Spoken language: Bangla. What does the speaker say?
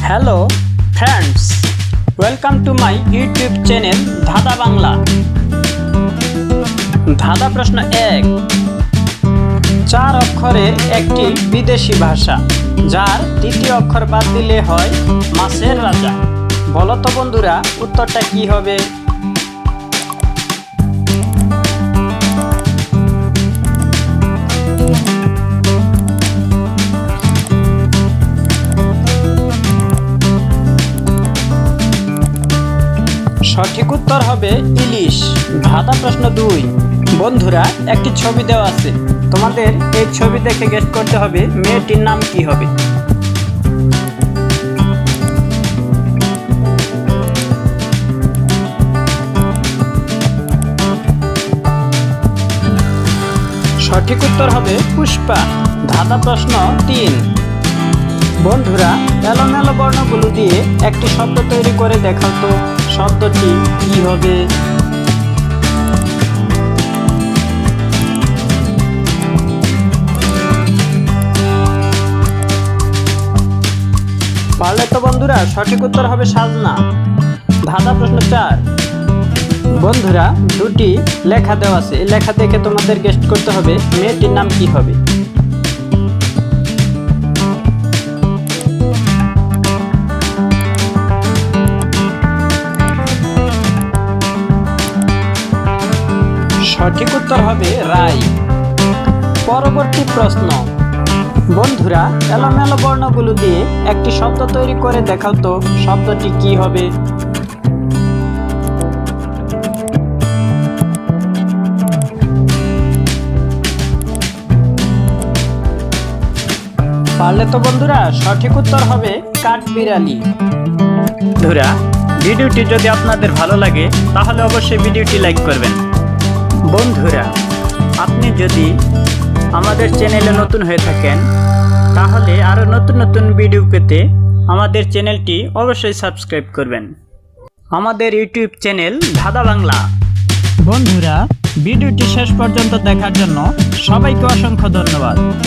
Hello friends, welcome to my YouTube channel ধাঁধা বাংলা। ধাঁধা প্রশ্ন 1, 4 অক্ষরের একটি বিদেশি ভাষা যার তৃতীয় অক্ষর বাদ দিলে হয় মাছের রাজা। বলো তো বন্ধুরা, উত্তরটা কি হবে? সঠিক উত্তর হবে ইলিশ। ধাঁধা প্রশ্ন 2, বন্ধুরা একটি ছবি দেওয়া আছে, তোমাদের এই ছবি দেখে গেস করতে হবে মেয়েটির নাম কি হবে। সঠিক উত্তর হবে পুষ্পা। ধাঁধা প্রশ্ন 3, বন্ধুরা এলোমেলো বর্ণগুলো দিয়ে একটি শব্দ তৈরি করে দেখাও তো, শব্দটি কি হবে? পারলে তো বন্ধুরা, সঠিক উত্তর হবে সাজনা। ধাঁধা প্রশ্ন 4, বন্ধুরা দুটি লেখা দেওয়া আছে, এই লেখা দেখে তোমাদের গেস করতে হবে মেয়েটির নাম কি হবে। সঠিক উত্তর হবে রাই। পরবর্তী প্রশ্ন, বন্ধুরা এলোমেলো বর্ণগুলো দিয়ে একটি শব্দ তৈরি করে দেখাও তো, শব্দটি কি হবে? পারলে তো বন্ধুরা, সঠিক উত্তর হবে কাঠবিড়ালি। বন্ধুরা ভিডিওটি যদি আপনাদের ভালো লাগে তাহলে অবশ্যই ভিডিওটি লাইক করবেন। বন্ধুরা আপনি যদি আমাদের চ্যানেলে নতুন হয়ে থাকেন তাহলে আরও নতুন নতুন ভিডিও পেতে আমাদের চ্যানেলটি অবশ্যই সাবস্ক্রাইব করবেন, আমাদের ইউটিউব চ্যানেল ধাঁধা বাংলা। বন্ধুরা ভিডিওটি শেষ পর্যন্ত দেখার জন্য সবাইকে অসংখ্য ধন্যবাদ।